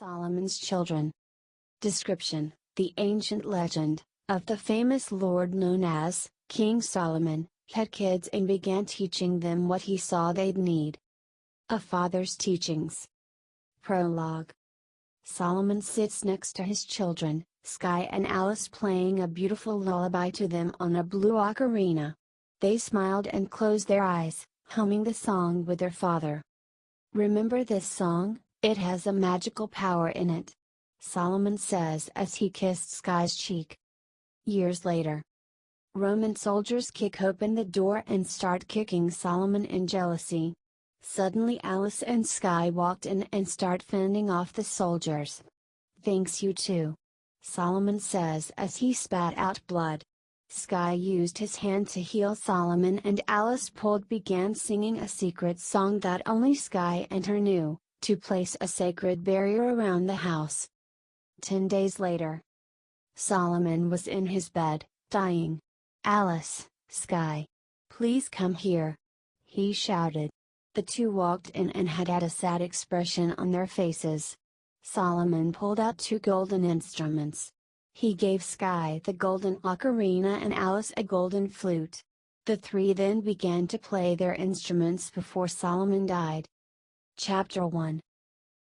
Solomon's children. Description: the ancient legend of the famous lord known as King Solomon had kids and began teaching them what he saw they'd need. A father's teachings. Prologue. Solomon sits next to his children, Sky and Alice, playing a beautiful lullaby to them on a blue ocarina. They smiled and closed their eyes, humming the song with their father. "Remember this song, it has a magical power in it," Solomon says as he kissed Sky's cheek. Years later, Roman soldiers kick open the door and start kicking Solomon in jealousy. Suddenly Alice and Sky walked in and start fending off the soldiers. "Thanks you too," Solomon says as he spat out blood. Sky used his hand to heal Solomon and Alice began singing a secret song that only Sky and her knew, to place a sacred barrier around the house. 10 days later, Solomon was in his bed, dying. "Alice, Sky, please come here," he shouted. The two walked in and had a sad expression on their faces. Solomon pulled out 2 golden instruments. He gave Sky the golden ocarina and Alice a golden flute. The three then began to play their instruments before Solomon died. Chapter 1.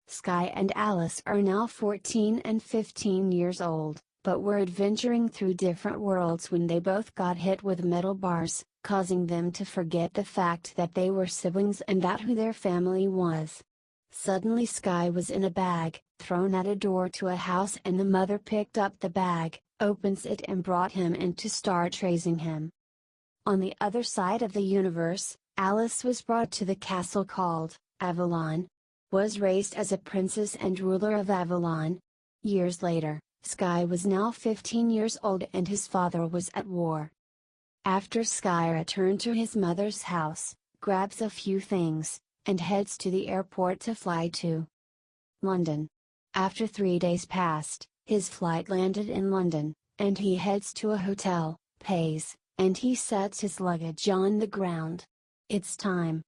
Sky and Alice are now 14 and 15 years old, but were adventuring through different worlds when they both got hit with metal bars, causing them to forget the fact that they were siblings and that who their family was. Suddenly Sky was in a bag, thrown at a door to a house, and the mother picked up the bag, opens it and brought him in to start raising him. On the other side of the universe, Alice was brought to the castle called Avalon, was raised as a princess and ruler of Avalon. Years later, Sky was now 15 years old and his father was at war. After Sky returned to his mother's house, grabs a few things, and heads to the airport to fly to London. After 3 days passed, his flight landed in London, and he heads to a hotel, pays, and he sets his luggage on the ground. "It's time,"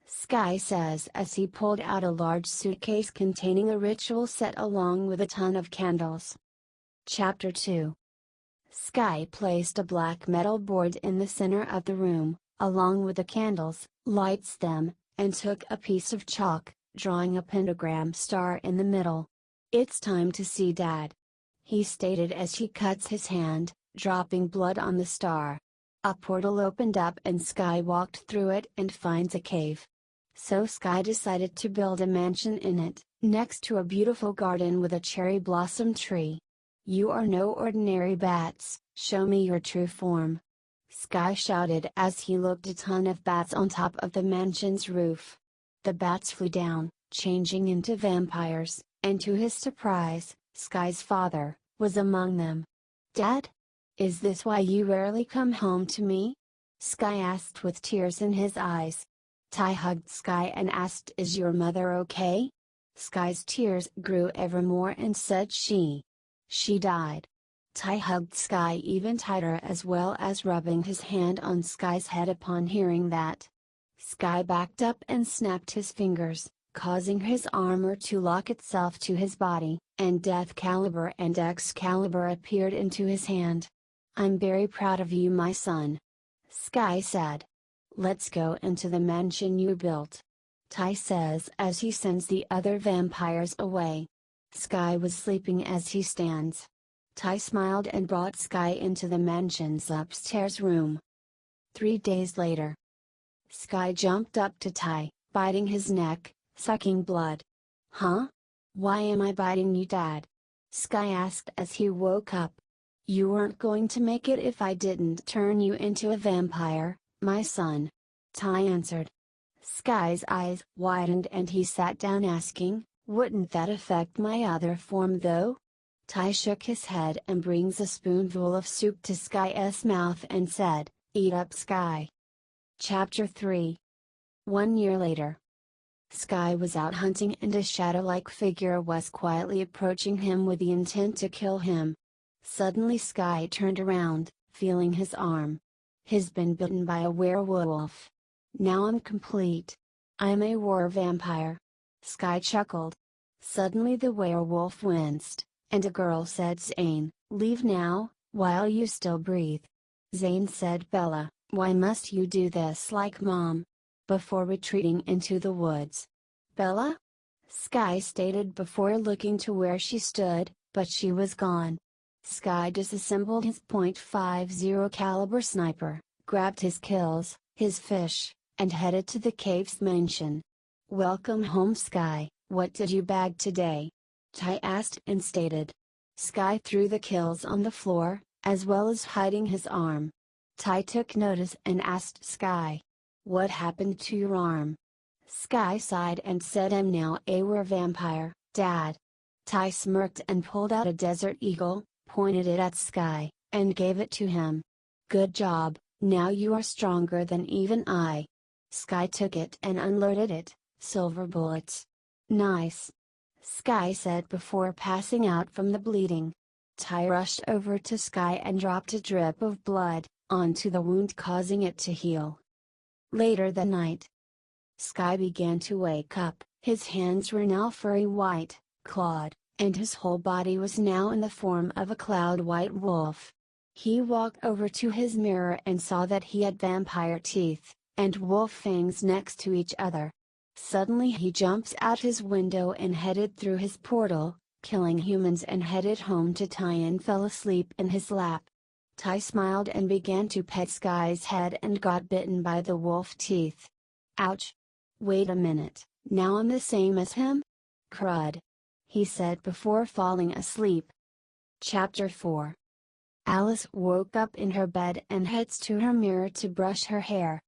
Sky says as he pulled out a large suitcase containing a ritual set along with a ton of candles. Chapter 2. Sky placed a black metal board in the center of the room, along with the candles, lights them, and took a piece of chalk, drawing a pentagram star in the middle. "It's time to see Dad," he stated as he cuts his hand, dropping blood on the star. A portal opened up and Sky walked through it and finds a cave. So Sky decided to build a mansion in it, next to a beautiful garden with a cherry blossom tree. "You are no ordinary bats, show me your true form," Sky shouted as he looked at a ton of bats on top of the mansion's roof. The bats flew down, changing into vampires, and to his surprise, Sky's father was among them. "Dad? Is this why you rarely come home to me?" Sky asked with tears in his eyes. Ty hugged Sky and asked, "Is your mother okay?" Sky's tears grew ever more and said she died. Ty hugged Sky even tighter as well as rubbing his hand on Sky's head upon hearing that. Sky backed up and snapped his fingers, causing his armor to lock itself to his body, and Deathcalibur and Excalibur appeared into his hand. "I'm very proud of you, my son," Sky said. "Let's go into the mansion you built," Ty says as he sends the other vampires away. Sky was sleeping as he stands. Ty smiled and brought Sky into the mansion's upstairs room. 3 days later, Sky jumped up to Ty, biting his neck, sucking blood. "Huh? Why am I biting you, Dad?" Sky asked as he woke up. "You weren't going to make it if I didn't turn you into a vampire, my son," Ty answered. Sky's eyes widened and he sat down asking, "Wouldn't that affect my other form though?" Ty shook his head and brings a spoonful of soup to Sky's mouth and said, "Eat up, Sky." Chapter 3. 1 year later, Sky was out hunting and a shadow-like figure was quietly approaching him with the intent to kill him. Suddenly Sky turned around, feeling his arm. He's been bitten by a werewolf. "Now I'm complete. I'm a war vampire." Sky chuckled. Suddenly the werewolf winced, and a girl said, Zane, leave now, while you still breathe. Zane said, Bella, why must you do this like Mom? Before retreating into the woods. Bella? Sky stated before looking to where she stood, but she was gone. Sky disassembled his .50 caliber sniper, grabbed his kills, his fish, and headed to the cave's mansion. Welcome home, Sky, what did you bag today? Ty asked and stated. Sky threw the kills on the floor, as well as hiding his arm. Ty took notice and asked Sky. What happened to your arm? Sky sighed and said, I'm now a were-vampire, Dad. Ty smirked and pulled out a Desert Eagle, pointed it at Sky, and gave it to him. Good job, now you are stronger than even I. Sky took it and unloaded it, silver bullets. Nice. Sky said before passing out from the bleeding. Ty rushed over to Sky and dropped a drip of blood onto the wound, causing it to heal. Later that night, Sky began to wake up, his hands were now furry white, clawed, and his whole body was now in the form of a cloud-white wolf. He walked over to his mirror and saw that he had vampire teeth, and wolf fangs next to each other. Suddenly he jumps out his window and headed through his portal, killing humans, and headed home to Ty and fell asleep in his lap. Ty smiled and began to pet Sky's head and got bitten by the wolf teeth. Ouch! Wait a minute, now I'm the same as him? Crud! He said before falling asleep. Chapter 4. Alice woke up in her bed and heads to her mirror to brush her hair.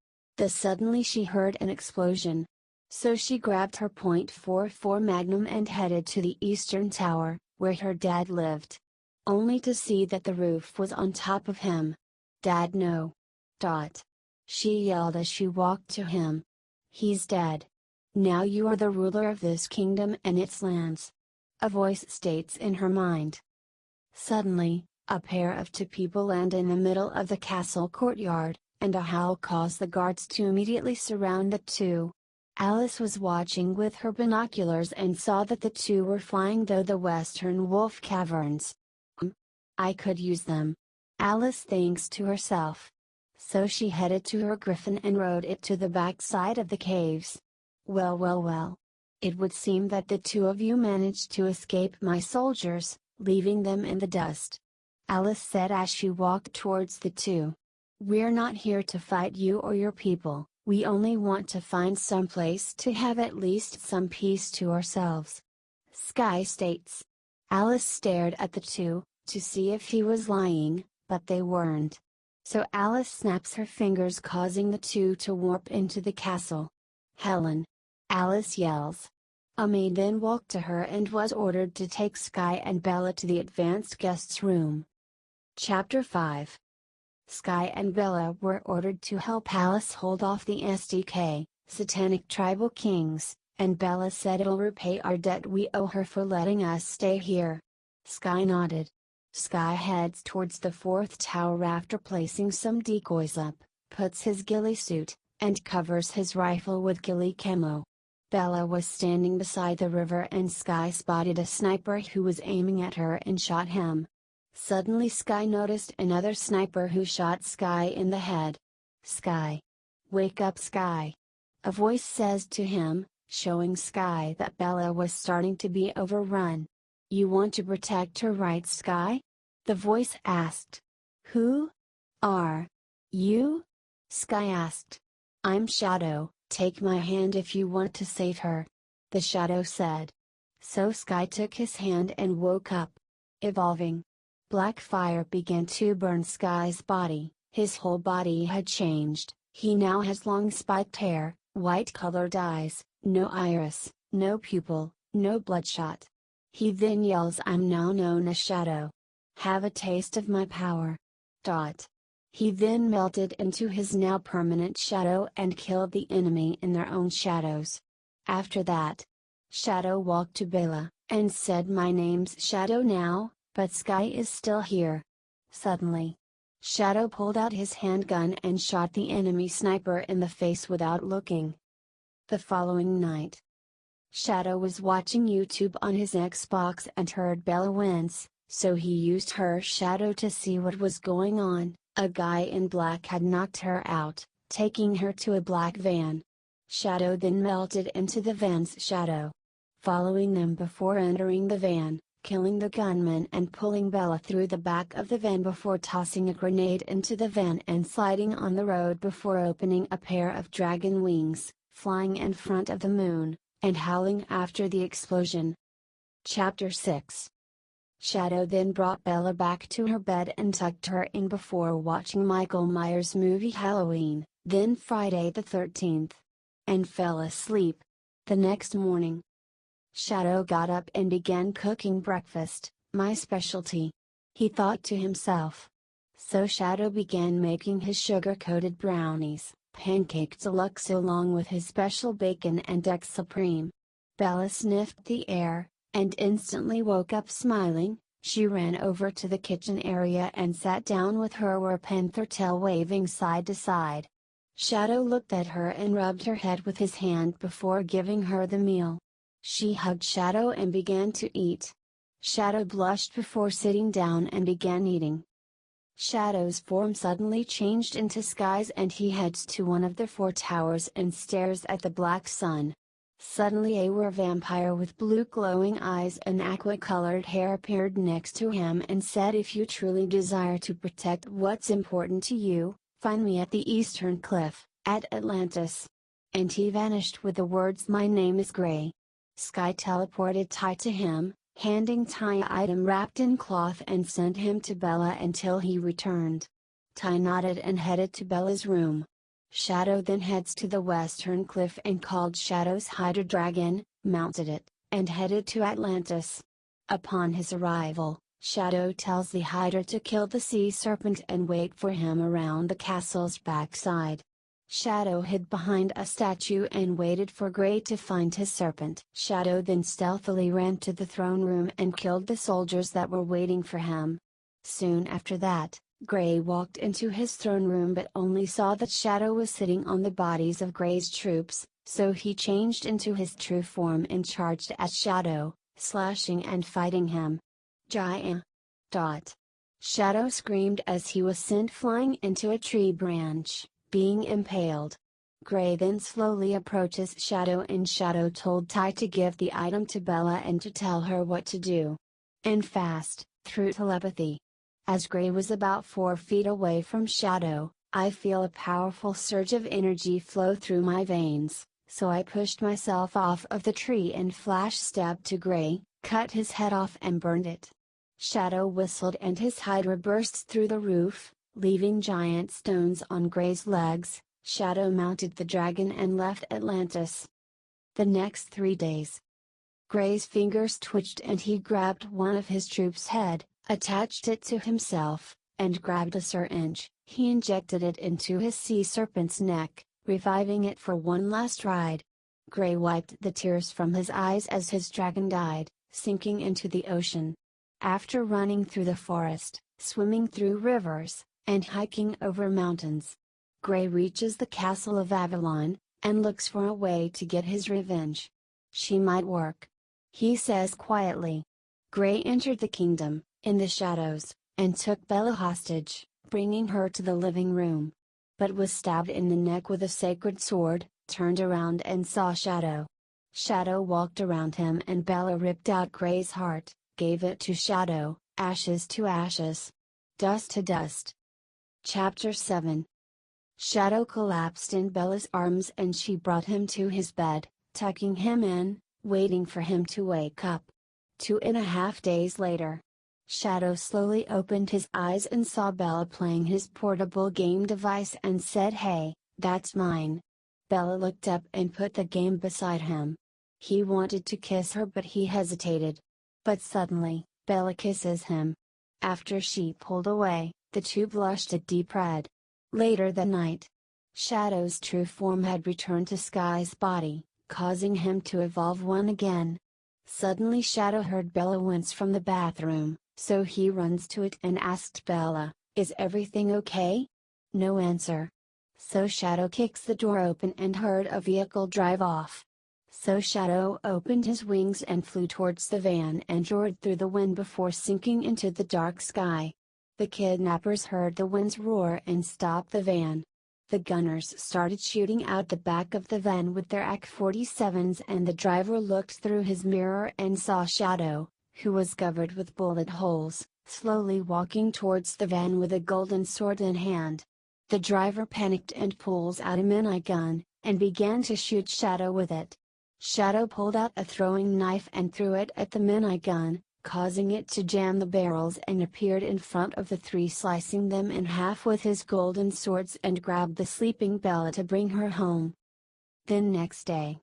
Suddenly she heard an explosion. So she grabbed her .44 Magnum and headed to the eastern tower, where her dad lived. Only to see that the roof was on top of him. Dad, no. She yelled as she walked to him. He's dead. Now you are the ruler of this kingdom and its lands. A voice states in her mind. Suddenly, a pair of two people land in the middle of the castle courtyard, and a howl caused the guards to immediately surround the two. Alice was watching with her binoculars and saw that the two were flying through the western wolf caverns. I could use them. Alice thinks to herself. So she headed to her griffin and rode it to the backside of the caves. Well. It would seem that the two of you managed to escape my soldiers, leaving them in the dust. Alice said as she walked towards the two. We're not here to fight you or your people, we only want to find some place to have at least some peace to ourselves. Sky states. Alice stared at the two, to see if he was lying, but they weren't. So Alice snaps her fingers, causing the two to warp into the castle. Helen! Alice yells. A maid then walked to her and was ordered to take Sky and Bella to the advanced guest's room. Chapter 5. Sky and Bella were ordered to help Alice hold off the SDK, Satanic Tribal Kings, and Bella said it'll repay our debt we owe her for letting us stay here. Sky nodded. Sky heads towards the fourth tower after placing some decoys up, puts his ghillie suit, and covers his rifle with ghillie camo. Bella was standing beside the river and Sky spotted a sniper who was aiming at her and shot him. Suddenly Sky noticed another sniper who shot Sky in the head. Sky! Wake up, Sky! A voice says to him, showing Sky that Bella was starting to be overrun. You want to protect her, right, Sky? The voice asked. Who are you? Sky asked. I'm Shadow, take my hand if you want to save her. The Shadow said. So Sky took his hand and woke up. Evolving. Black fire began to burn Sky's body, his whole body had changed, he now has long spiked hair, white colored eyes, no iris, no pupil, no bloodshot. He then yells, I'm now known as Shadow. Have a taste of my power. He then melted into his now permanent shadow and killed the enemy in their own shadows. After that, Shadow walked to Bella, and said, my name's Shadow now, but Sky is still here. Suddenly, Shadow pulled out his handgun and shot the enemy sniper in the face without looking. The following night, Shadow was watching YouTube on his Xbox and heard Bella wince, so he used her shadow to see what was going on. A guy in black had knocked her out, taking her to a black van. Shadow then melted into the van's shadow, following them before entering the van, killing the gunman and pulling Bella through the back of the van before tossing a grenade into the van and sliding on the road before opening a pair of dragon wings, flying in front of the moon, and howling after the explosion. Chapter 6. Shadow then brought Bella back to her bed and tucked her in before watching Michael Myers' movie Halloween, then Friday the 13th. And fell asleep. The next morning, Shadow got up and began cooking breakfast, my specialty. He thought to himself. So Shadow began making his sugar-coated brownies, pancake deluxe along with his special bacon and egg supreme. Bella sniffed the air, and instantly woke up smiling. She ran over to the kitchen area and sat down with her panther tail waving side to side. Shadow looked at her and rubbed her head with his hand before giving her the meal. She hugged Shadow and began to eat. Shadow blushed before sitting down and began eating. Shadow's form suddenly changed into skies and he heads to one of the 4 towers and stares at the black sun. Suddenly a were-vampire with blue glowing eyes and aqua-colored hair appeared next to him and said, "If you truly desire to protect what's important to you, find me at the Eastern Cliff, at Atlantis." And he vanished with the words, "My name is Gray." Sky teleported Ty to him, handing Ty an item wrapped in cloth and sent him to Bella until he returned. Ty nodded and headed to Bella's room. Shadow then heads to the Western Cliff and called Shadow's Hydra Dragon, mounted it, and headed to Atlantis. Upon his arrival, Shadow tells the Hydra to kill the sea serpent and wait for him around the castle's backside. Shadow hid behind a statue and waited for Gray to find his serpent. Shadow then stealthily ran to the throne room and killed the soldiers that were waiting for him. Soon after that, Gray walked into his throne room but only saw that Shadow was sitting on the bodies of Gray's troops, so he changed into his true form and charged at Shadow, slashing and fighting him. Giant. Shadow screamed as he was sent flying into a tree branch, being impaled. Gray then slowly approaches Shadow and Shadow told Ty to give the item to Bella and to tell her what to do. And fast, through telepathy. As Gray was about 4 feet away from Shadow, I feel a powerful surge of energy flow through my veins, so I pushed myself off of the tree and flash stabbed to Gray, cut his head off and burned it. Shadow whistled and his hydra burst through the roof, leaving giant stones on Gray's legs. Shadow mounted the dragon and left Atlantis. The next 3 days, Gray's fingers twitched and he grabbed one of his troops' head, attached it to himself, and grabbed a syringe. He injected it into his sea serpent's neck, reviving it for one last ride. Gray wiped the tears from his eyes as his dragon died, sinking into the ocean. After running through the forest, swimming through rivers, and hiking over mountains, Gray reaches the castle of Avalon, and looks for a way to get his revenge. She might work, he says quietly. Gray entered the kingdom, in the shadows, and took Bella hostage, bringing her to the living room. But was stabbed in the neck with a sacred sword, turned around and saw Shadow. Shadow walked around him and Bella ripped out Gray's heart, gave it to Shadow, ashes to ashes, dust to dust. Chapter 7. Shadow collapsed in Bella's arms and she brought him to his bed, tucking him in, waiting for him to wake up. 2.5 days later, Shadow slowly opened his eyes and saw Bella playing his portable game device and said, "Hey, that's mine." Bella looked up and put the game beside him. He wanted to kiss her but he hesitated. But suddenly, Bella kisses him. After she pulled away, the two blushed a deep red. Later that night, Shadow's true form had returned to Sky's body, causing him to evolve one again. Suddenly Shadow heard Bella wince from the bathroom, so he runs to it and asked Bella, "Is everything okay?" No answer. So Shadow kicks the door open and heard a vehicle drive off. So Shadow opened his wings and flew towards the van and roared through the wind before sinking into the dark sky. The kidnappers heard the winds roar and stopped the van. The gunners started shooting out the back of the van with their AK-47s, and the driver looked through his mirror and saw Shadow, who was covered with bullet holes, slowly walking towards the van with a golden sword in hand. The driver panicked and pulls out a minigun, and began to shoot Shadow with it. Shadow pulled out a throwing knife and threw it at the minigun, causing it to jam the barrels, and appeared in front of the three, slicing them in half with his golden swords, and grabbed the sleeping Bella to bring her home. Then next day,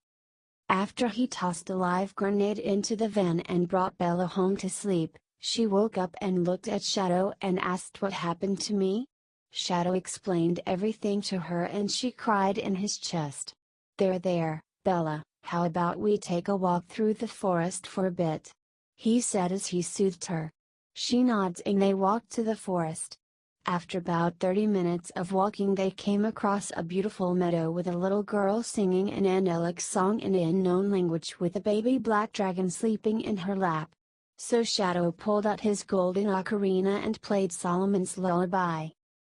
after he tossed a live grenade into the van and brought Bella home to sleep, she woke up and looked at Shadow and asked what happened to me. Shadow explained everything to her and she cried in his chest. There, Bella, how about we take a walk through the forest for a bit?" he said as he soothed her. She nods and they walked to the forest. After about 30 minutes of walking, they came across a beautiful meadow with a little girl singing an angelic song in an unknown language with a baby black dragon sleeping in her lap. So Shadow pulled out his golden ocarina and played Solomon's lullaby.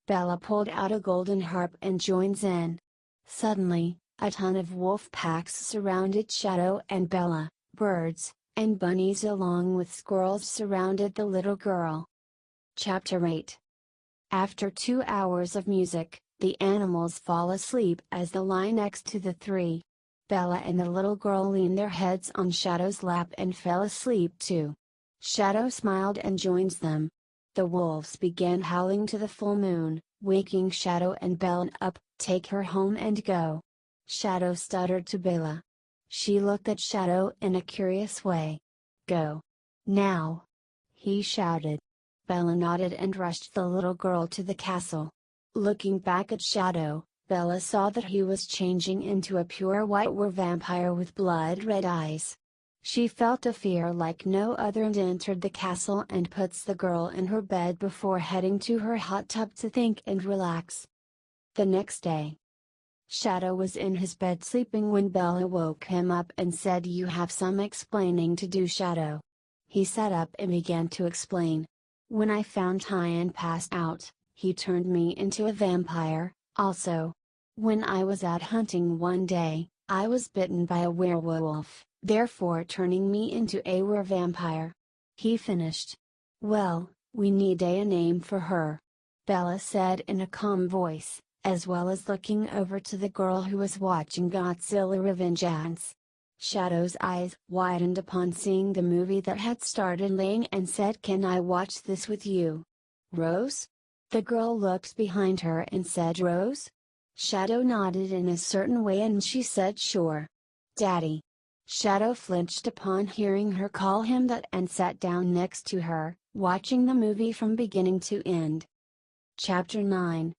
Bella pulled out a golden harp and joins in. Suddenly, a ton of wolf packs surrounded Shadow and Bella. Birds and bunnies along with squirrels surrounded the little girl. Chapter 8. After 2 hours of music, the animals fall asleep as they lie next to the three. Bella and the little girl leaned their heads on Shadow's lap and fell asleep too. Shadow smiled and joins them. The wolves began howling to the full moon, waking Shadow and Bella up. "Take her home and go," Shadow stuttered to Bella. She looked at Shadow in a curious way. "Go. Now!" he shouted. Bella nodded and rushed the little girl to the castle. Looking back at Shadow, Bella saw that he was changing into a pure white were-vampire with blood-red eyes. She felt a fear like no other and entered the castle and puts the girl in her bed before heading to her hot tub to think and relax. The next day, Shadow was in his bed sleeping when Bella woke him up and said, "You have some explaining to do, Shadow." He sat up and began to explain. "When I found Ty and passed out, he turned me into a vampire. Also, when I was out hunting one day, I was bitten by a werewolf, therefore turning me into a were-vampire." He finished. "Well, we need a name for her," Bella said in a calm voice, as well as looking over to the girl who was watching Godzilla Revengeance. Shadow's eyes widened upon seeing the movie that had started laying and said, "Can I watch this with you? Rose?" The girl looked behind her and said, "Rose?" Shadow nodded in a certain way and she said, "Sure. Daddy." Shadow flinched upon hearing her call him that and sat down next to her, watching the movie from beginning to end. Chapter 9.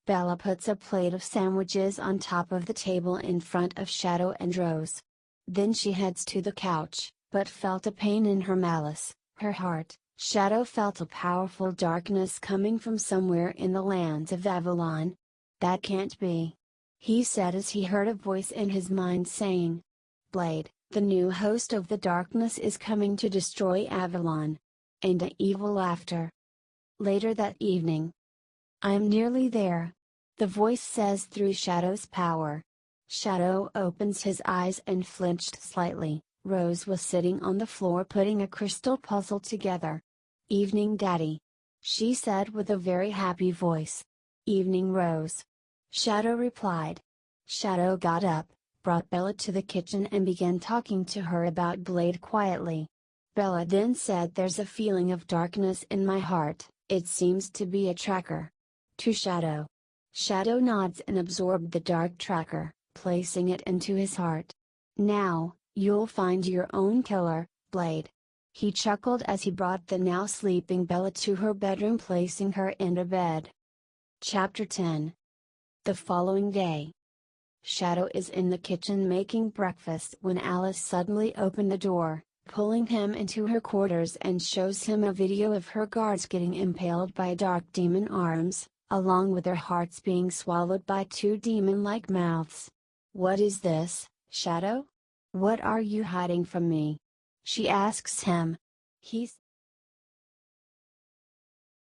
Bella puts a plate of sandwiches on top of the table in front of Shadow and Rose. Then she heads to the couch, but felt a pain in her malice, her heart. Shadow felt a powerful darkness coming from somewhere in the lands of Avalon. "That can't be," he said as he heard a voice in his mind saying, "Blade, the new host of the darkness is coming to destroy Avalon." And an evil laughter. Later that evening, "I'm nearly there," the voice says through Shadow's power. Shadow opens his eyes and flinched slightly. Rose was sitting on the floor putting a crystal puzzle together. "Evening, Daddy," she said with a very happy voice. "Evening, Rose," Shadow replied. Shadow got up, brought Bella to the kitchen and began talking to her about Blade quietly. Bella then said, "There's a feeling of darkness in my heart, it seems to be a tracker." To Shadow. Shadow nods and absorbed the dark tracker, placing it into his heart. "Now, you'll find your own killer, Blade." He chuckled as he brought the now sleeping Bella to her bedroom, placing her in a bed. Chapter 10. The following day, Shadow is in the kitchen making breakfast when Alice suddenly opened the door, pulling him into her quarters and shows him a video of her guards getting impaled by dark demon arms, along with their hearts being swallowed by two demon-like mouths. "What is this, Shadow?" "What are you hiding from me?" she asks him. He's